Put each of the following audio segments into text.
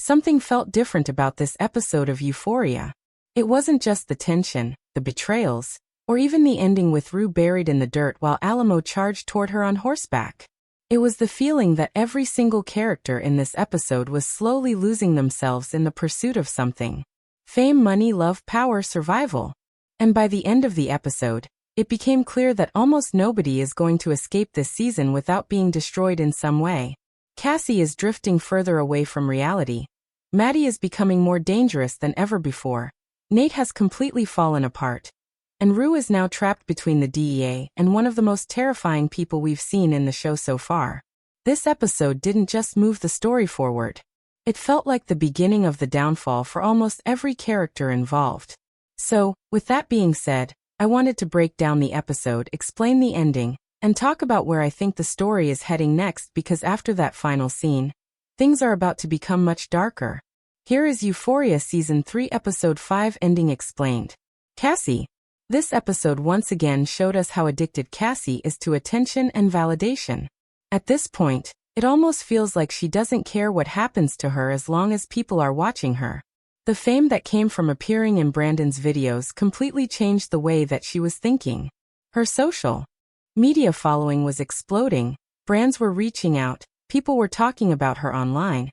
Something felt different about this episode of Euphoria. It wasn't just the tension, the betrayals, or even the ending with Rue buried in the dirt while Alamo charged toward her on horseback. It was the feeling that every single character in this episode was slowly losing themselves in the pursuit of something. Fame, money, love, power, survival. And by the end of the episode, it became clear that almost nobody is going to escape this season without being destroyed in some way. Cassie is drifting further away from reality. Maddie is becoming more dangerous than ever before. Nate has completely fallen apart. And Rue is now trapped between the DEA and one of the most terrifying people we've seen in the show so far. This episode didn't just move the story forward. It felt like the beginning of the downfall for almost every character involved. So, with that being said, I wanted to break down the episode, explain the ending, and talk about where I think the story is heading next because after that final scene, things are about to become much darker. Here is Euphoria Season 3 Episode 5 Ending Explained. Cassie. This episode once again showed us how addicted Cassie is to attention and validation. At this point, it almost feels like she doesn't care what happens to her as long as people are watching her. The fame that came from appearing in Brandon's videos completely changed the way that she was thinking. Her social media following was exploding, brands were reaching out, people were talking about her online.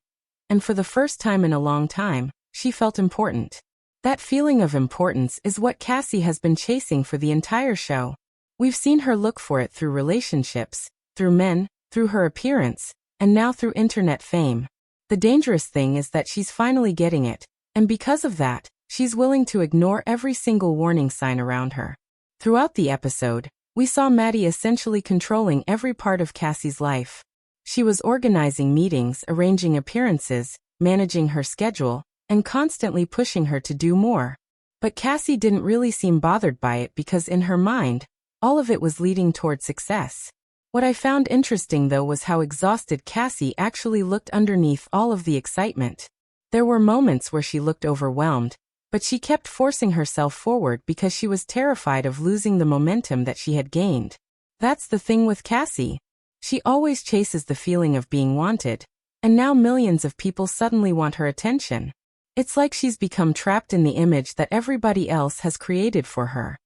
And for the first time in a long time, she felt important. That feeling of importance is what Cassie has been chasing for the entire show. We've seen her look for it through relationships, through men, through her appearance, and now through internet fame. The dangerous thing is that she's finally getting it, and because of that, she's willing to ignore every single warning sign around her. Throughout the episode, we saw Maddie essentially controlling every part of Cassie's life. She was organizing meetings, arranging appearances, managing her schedule, and constantly pushing her to do more. But Cassie didn't really seem bothered by it because in her mind, all of it was leading toward success. What I found interesting though was how exhausted Cassie actually looked underneath all of the excitement. There were moments where she looked overwhelmed, but she kept forcing herself forward because she was terrified of losing the momentum that she had gained. That's the thing with Cassie. She always chases the feeling of being wanted, and now millions of people suddenly want her attention. It's like she's become trapped in the image that everybody else has created for her.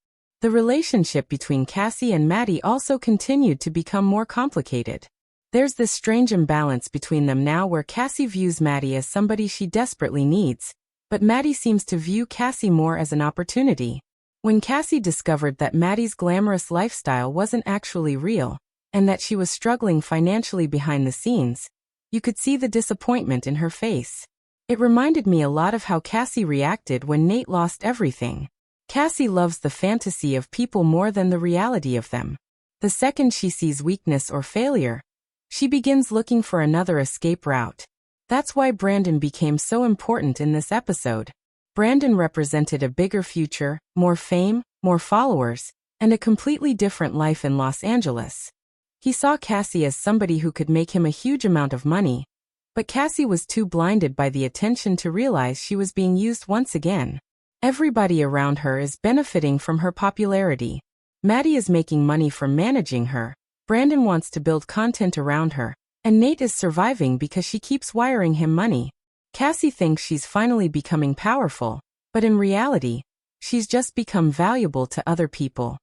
The relationship between Cassie and Maddie also continued to become more complicated. There's this strange imbalance between them now where Cassie views Maddie as somebody she desperately needs, but Maddie seems to view Cassie more as an opportunity. When Cassie discovered that Maddie's glamorous lifestyle wasn't actually real, and that she was struggling financially behind the scenes, you could see the disappointment in her face. It reminded me a lot of how Cassie reacted when Nate lost everything. Cassie loves the fantasy of people more than the reality of them. The second she sees weakness or failure, she begins looking for another escape route. That's why Brandon became so important in this episode. Brandon represented a bigger future, more fame, more followers, and a completely different life in Los Angeles. He saw Cassie as somebody who could make him a huge amount of money, but Cassie was too blinded by the attention to realize she was being used once again. Everybody around her is benefiting from her popularity. Maddie is making money from managing her, Brandon wants to build content around her, and Nate is surviving because she keeps wiring him money. Cassie thinks she's finally becoming powerful, but in reality, she's just become valuable to other people.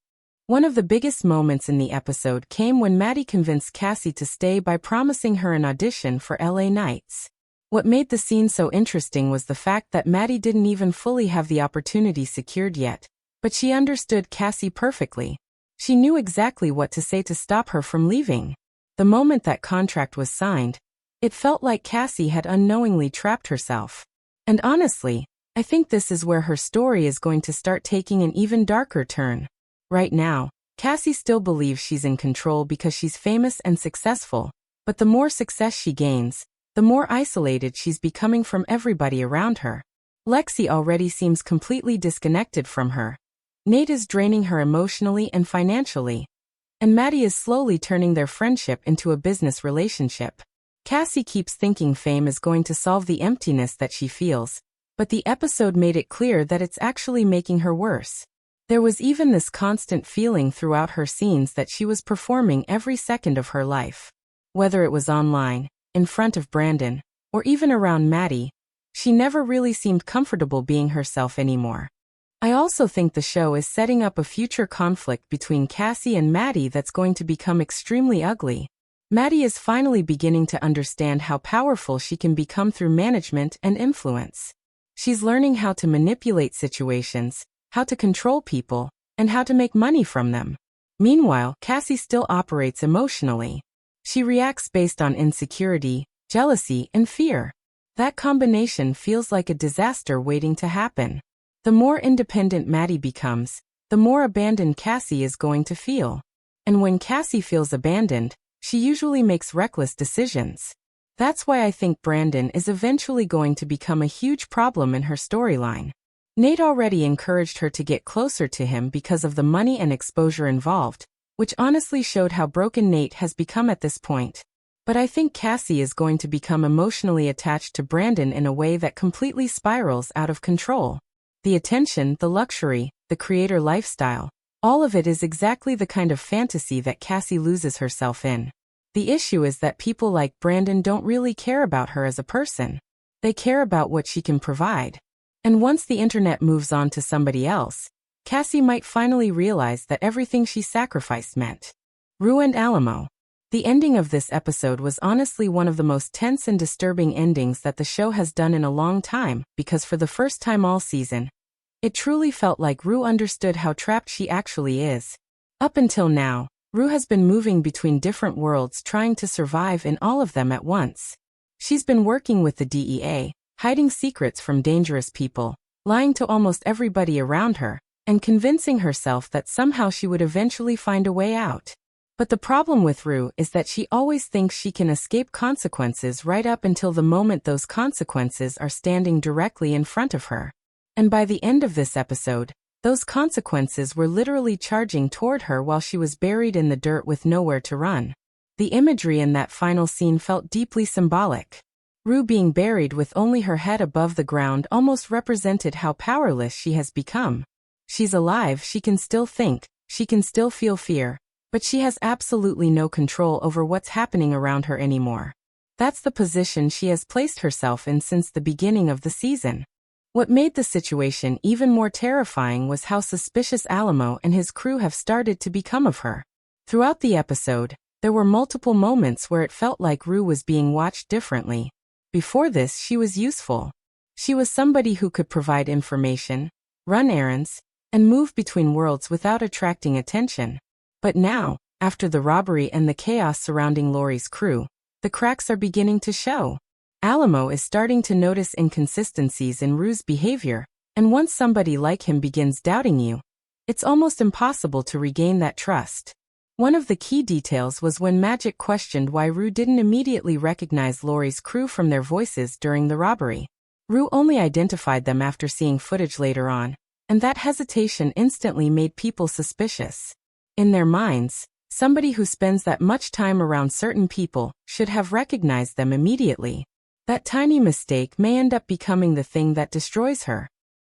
One of the biggest moments in the episode came when Maddie convinced Cassie to stay by promising her an audition for LA Nights. What made the scene so interesting was the fact that Maddie didn't even fully have the opportunity secured yet, but she understood Cassie perfectly. She knew exactly what to say to stop her from leaving. The moment that contract was signed, it felt like Cassie had unknowingly trapped herself. And honestly, I think this is where her story is going to start taking an even darker turn. Right now, Cassie still believes she's in control because she's famous and successful, but the more success she gains, the more isolated she's becoming from everybody around her. Lexi already seems completely disconnected from her. Nate is draining her emotionally and financially. And Maddie is slowly turning their friendship into a business relationship. Cassie keeps thinking fame is going to solve the emptiness that she feels, but the episode made it clear that it's actually making her worse. There was even this constant feeling throughout her scenes that she was performing every second of her life. Whether it was online, in front of Brandon, or even around Maddie, She never really seemed comfortable being herself anymore. I also think the show is setting up a future conflict between Cassie and Maddie that's going to become extremely ugly. Maddie is finally beginning to understand how powerful she can become through management and influence. She's learning how to manipulate situations, how to control people, and how to make money from them. Meanwhile, Cassie still operates emotionally. She reacts based on insecurity, jealousy, and fear. That combination feels like a disaster waiting to happen. The more independent Maddie becomes, the more abandoned Cassie is going to feel. And when Cassie feels abandoned, she usually makes reckless decisions. That's why I think Brandon is eventually going to become a huge problem in her storyline. Nate already encouraged her to get closer to him because of the money and exposure involved, which honestly showed how broken Nate has become at this point. But I think Cassie is going to become emotionally attached to Brandon in a way that completely spirals out of control. The attention, the luxury, the creator lifestyle, all of it is exactly the kind of fantasy that Cassie loses herself in. The issue is that people like Brandon don't really care about her as a person. They care about what she can provide. And once the internet moves on to somebody else, Cassie might finally realize that everything she sacrificed meant ruined Alamo. The ending of this episode was honestly one of the most tense and disturbing endings that the show has done in a long time, because for the first time all season, it truly felt like Rue understood how trapped she actually is. Up until now, Rue has been moving between different worlds trying to survive in all of them at once. She's been working with the DEA, hiding secrets from dangerous people, lying to almost everybody around her, and convincing herself that somehow she would eventually find a way out. But the problem with Rue is that she always thinks she can escape consequences right up until the moment those consequences are standing directly in front of her. And by the end of this episode, those consequences were literally charging toward her while she was buried in the dirt with nowhere to run. The imagery in that final scene felt deeply symbolic. Rue being buried with only her head above the ground almost represented how powerless she has become. She's alive, she can still think, she can still feel fear, but she has absolutely no control over what's happening around her anymore. That's the position she has placed herself in since the beginning of the season. What made the situation even more terrifying was how suspicious Alamo and his crew have started to become of her. Throughout the episode, there were multiple moments where it felt like Rue was being watched differently. Before this, she was useful. She was somebody who could provide information, run errands, and move between worlds without attracting attention. But now, after the robbery and the chaos surrounding Laurie's crew, the cracks are beginning to show. Alamo is starting to notice inconsistencies in Rue's behavior, and once somebody like him begins doubting you, it's almost impossible to regain that trust. One of the key details was when Magic questioned why Rue didn't immediately recognize Laurie's crew from their voices during the robbery. Rue only identified them after seeing footage later on, and that hesitation instantly made people suspicious. In their minds, somebody who spends that much time around certain people should have recognized them immediately. That tiny mistake may end up becoming the thing that destroys her.